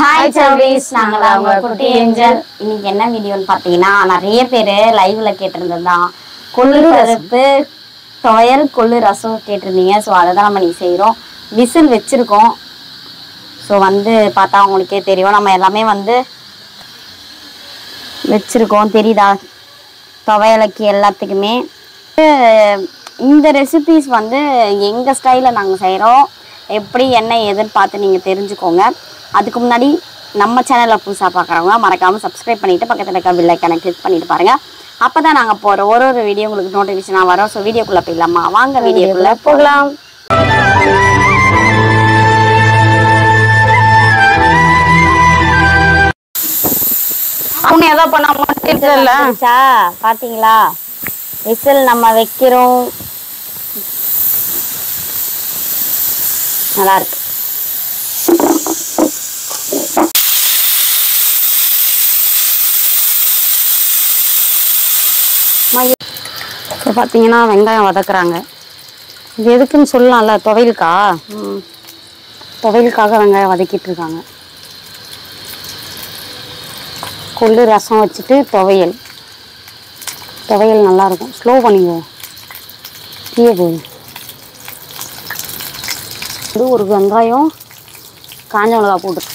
Hi Chavis, நாங்களா உங்க குட்டி ஏஞ்சல். இன்னைக்கு என்ன வீடியோன்னு பார்த்தீங்கன்னா நிறைய பேர் லைவ்ல கேட்டிருந்ததுதான் கொள்ளு பருப்பு துவையல் கொள்ளு ரசம் கேட்டிருந்தீங்க. ஸோ அதை தான் நம்ம செய்கிறோம். விசில் வச்சுருக்கோம். ஸோ பார்த்தா உங்களுக்கே தெரியும், நம்ம எல்லாமே வச்சுருக்கோம். தெரியுதா? துவையலுக்கு எல்லாத்துக்குமே இந்த ரெசிபீஸ் எங்கள் ஸ்டைலில் நாங்கள் செய்கிறோம். எப்படி என்ன ஏதுன்னு பார்த்து நீங்கள் தெரிஞ்சுக்கோங்க. அதுக்கு முன்னாடி நம்ம சேனலை புதுசாக பார்க்குறவங்க மறக்காமல் சப்ஸ்கிரைப் பண்ணிவிட்டு பக்கத்தில் இருக்க பெல் ஐகானை கிளிக் பண்ணிட்டு பாருங்கள். அப்போ தான் நாங்கள் போகிற ஒரு வீடியோ உங்களுக்கு நோட்டிஃபிகேஷனாக வரோம். ஸோ வீடியோக்குள்ளே போயிடலாமா? வாங்க வீடியோக்குள்ளே போகலாம். அவங்க ஏதோ பண்ண பார்த்தீங்களா? விசில் நம்ம வைக்கிறோம். நல்லா இருக்கு. இப்போ பார்த்தீங்கன்னா வெங்காயம் வதக்குறாங்க. இது எதுக்குன்னு சொல்லலாம்ல? துவையலுக்கா? துவையலுக்காக வெங்காயம் வதக்கிட்டு இருக்காங்க. கொள்ளு ரசம் வச்சுட்டு துவையல் நல்லாயிருக்கும். ஸ்லோ பண்ணிக்கோ, தீய போகுது. இது ஒரு வெங்காயம் காஞ்ச மிளகா போட்டு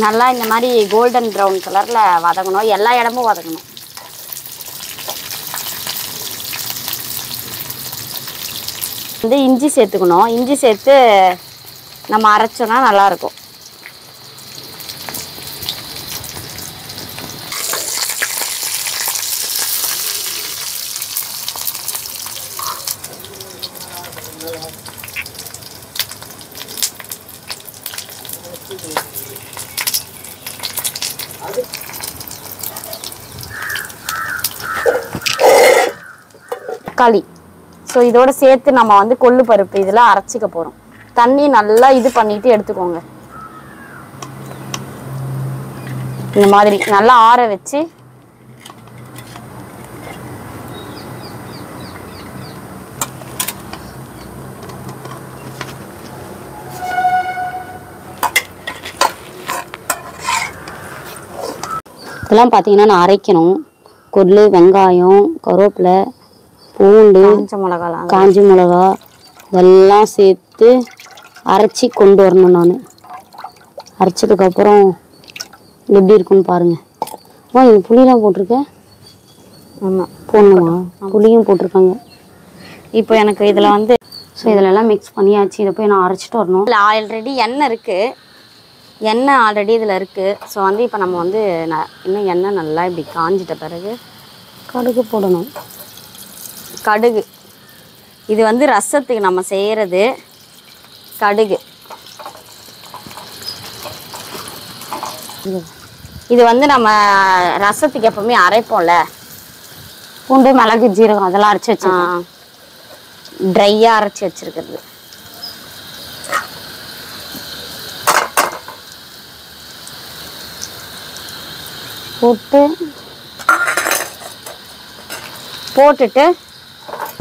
நல்லா இந்த மாதிரி கோல்டன் ப்ரௌன் கலரில் வதக்கணும். எல்லா இடமும் வதக்கணும். இஞ்சி சேர்த்துக்கணும். இஞ்சி சேர்த்து நம்ம அரைச்சோன்னா நல்லாயிருக்கும். தக்காளி. ஸோ இதோட சேர்த்து நம்ம கொள்ளு பருப்பு இதெல்லாம் அரைச்சிக்க போகிறோம். தண்ணி நல்லா இது பண்ணிட்டு எடுத்துக்கோங்க. இந்த மாதிரி நல்லா ஆற வச்சு இதெல்லாம் பார்த்தீங்கன்னா நான் அரைக்கணும். கொள்ளு, வெங்காயம், கருவேப்பிலை, பூண்டு, காஞ்சி மிளகா இதெல்லாம் சேர்த்து அரைச்சி கொண்டு வரணும். நான் அரைச்சதுக்கப்புறம் எப்படி இருக்குன்னு பாருங்கள். இது புளியெலாம் போட்டிருக்கேன். ஆமாம், போடணுமா? புளியும் போட்டிருக்காங்க. இப்போ எனக்கு இதில் ஸோ இதிலெல்லாம் மிக்ஸ் பண்ணியாச்சு. இதை போய் நான் அரைச்சிட்டு வரணும். இல்லை, ஆல்ரெடி எண்ணெய் இருக்குது. எண்ணெய் ஆல்ரெடி இதில் இருக்குது. ஸோ இப்போ நம்ம இன்னும் எண்ணெய் நல்லா இப்படி காஞ்சிட்ட பிறகு கடுகு போடணும். கடுகு இது ரசத்துக்கு நம்ம செய்கிறது. கடுகு இது நம்ம ரசத்துக்கு எப்பவுமே அரைப்போம்ல. பூண்டு, மிளகு, ஜீரகம் அதெல்லாம் அரைச்சி வச்சுருக்கோம். ட்ரையாக அரைச்சி வச்சுருக்கிறது. போட்டுட்டு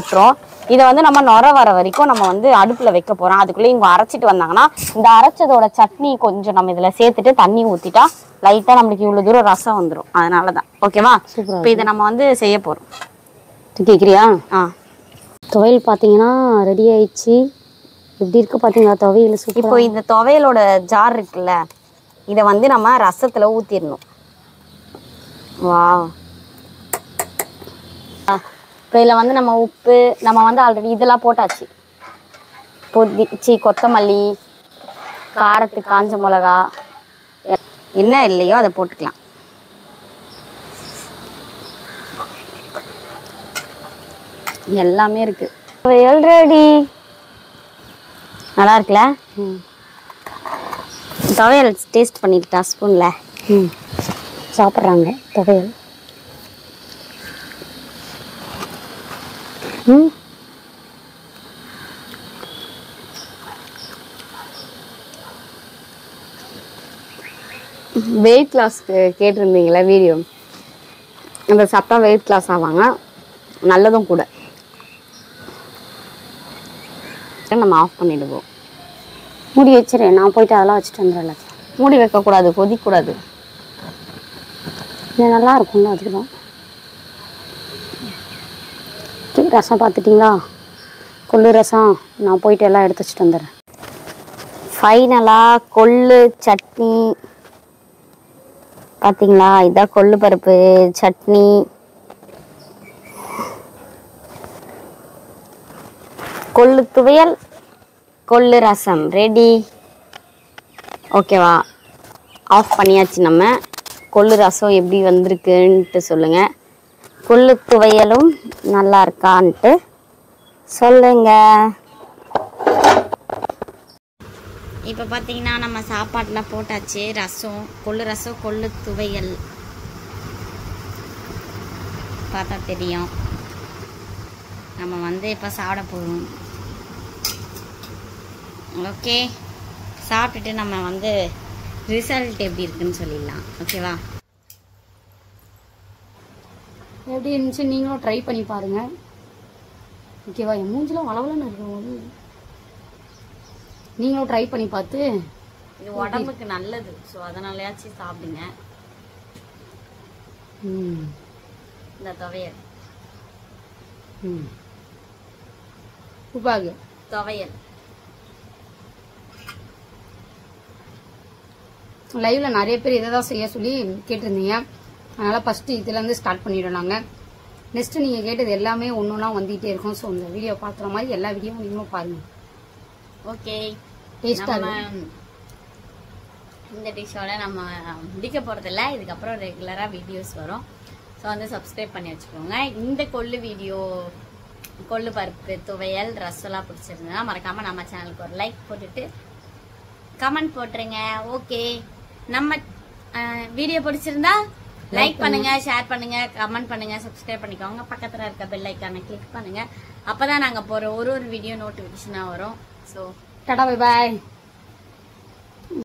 அப்புறம் இதை நம்ம நுர வர வரைக்கும் நம்ம அடுப்பில் வைக்க போகிறோம். அதுக்குள்ளே இவங்க அரைச்சிட்டு வந்தாங்கன்னா இந்த அரைச்சதோட சட்னி கொஞ்சம் நம்ம இதில் சேர்த்துட்டு தண்ணி ஊற்றிட்டா லைட்டாக நம்மளுக்கு இவ்வளோ தூரம் ரசம் வந்துடும். அதனால தான். ஓகேவா? இப்போ இதை நம்ம செய்ய போகிறோம். கேட்குறியா? துவையல் பார்த்தீங்கன்னா ரெடி ஆயிடுச்சு. எப்படி இருக்கு பார்த்தீங்களா துவையல்? இப்போ இந்த துவையலோட ஜார் இருக்குல்ல, இதை நம்ம ரசத்தில் ஊற்றிடணும். வா, இப்போ இதில் நம்ம உப்பு நம்ம ஆல்ரெடி இதெல்லாம் போட்டாச்சு. கொத்தமல்லி, காரத்துக்கு காஞ்ச மிளகா, என்ன இல்லையோ அதை போட்டுக்கலாம். எல்லாமே இருக்கு. ரெடி. நல்லா இருக்குல்ல? துவையல் டேஸ்ட் பண்ணிக்கிட்டா ஸ்பூனில் சாப்பிட்றாங்க துவையல். வெயிட் லாஸ்க்கு கேட்டிருந்தீங்களா வீடியோ? அந்த சாப்பிட்டா வெயிட் லாஸ் ஆவாங்க, நல்லதும் கூட. நம்ம ஆஃப் பண்ணிடுவோம். மூடி வச்சிரு, நான் போயிட்டு அதெல்லாம் வச்சுட்டு வந்துடுறேன். மூடி வைக்கக்கூடாது, கொதிக்கூடாது. இது நல்லா இருக்கும்ல, அதுக்கு தான். ரசம் பார்த்துட்டிங்களா? கொள்ளு ரசம். நான் போயிட்டு எல்லாம் எடுத்து வச்சுட்டு வந்துடுறேன். ஃபைனலாக கொள்ளு சட்னி பார்த்தீங்களா? இதான் கொள்ளு பருப்பு சட்னி. கொள்ளு துவையல், கொள்ளு ரசம் ரெடி. ஓகேவா? ஆஃப் பண்ணியாச்சு. நம்ம கொள்ளு ரசம் எப்படி வந்திருக்குன்ட்டு சொல்லுங்கள். கொள்ளு துவையலும் நல்லா இருக்கான்ட்டு சொல்லுங்க. இப்போ பார்த்தீங்கன்னா நம்ம சாப்பாடெலாம் போட்டாச்சு. ரசம், கொள்ளு ரசம், கொள்ளு துவையல் பார்த்தா தெரியும். நம்ம வந்து இப்போ சாப்பிட போகிறோம். ஓகே, சாப்பிட்டுட்டு நம்ம வந்து ரிசல்ட் எப்படி இருக்குன்னு சொல்லிடலாம். ஓகேவா? எப்படி இருந்துச்சு நீங்களும் ட்ரை பண்ணி பாருங்கள். ஓகேவா? என் மூஞ்சிலாம் வளவலன்னு இருக்கும். நீங்களும் ட்ரை பண்ணி பார்த்து, இது உடம்புக்கு நல்லது, ஸோ அதனாலயாச்சும் சாப்பிடுங்க. இந்த துவையல் உப்பாகு துவையல் லைவ்ல நிறைய பேர் இதை தான் செய்ய சொல்லி கேட்டிருந்தீங்க. அதனால ஃபர்ஸ்ட் இதுல இருந்து ஸ்டார்ட் பண்ணிடுறோம் நாங்க. நெக்ஸ்ட் நீங்க கேட்டது எல்லாமே ஒன்னொன்னா வந்துட்டே இருக்கும். ஸோ இந்த வீடியோ பார்க்குற மாதிரி எல்லா வீடியோவும் நீங்களும் பாருங்க. ஓகே, டேஸ்டா இந்த டிஷ்ஷோட நம்ம முடிக்க போறதில்ல. இதுக்கப்புறம் ரெகுலரா வீடியோஸ் வரும். ஸோ வந்து சப்ஸ்கிரைப் பண்ணி வச்சுக்கோங்க. இந்த கொள்ளு வீடியோ, கொள்ளு பருப்பு துவையல் ரசம்லாம் பிடிச்சிருந்தா மறக்காம நம்ம சேனலுக்கு ஒரு லைக் போட்டுட்டு கமெண்ட் போட்டுருங்க. ஓகே, நம்ம வீடியோ பிடிச்சிருந்தா லைக் பண்ணுங்க, ஷேர் பண்ணுங்க, கமெண்ட் பண்ணுங்க, சப்ஸ்கிரைப் பண்ணிக்கோங்க. பக்கத்துல இருக்க பெல் ஐக்கானை கிளிக் பண்ணுங்க. அப்பதான் நாங்க போற ஒரு வீடியோ நோட்டிபிகேஷனா வரும். So Tata, bye bye.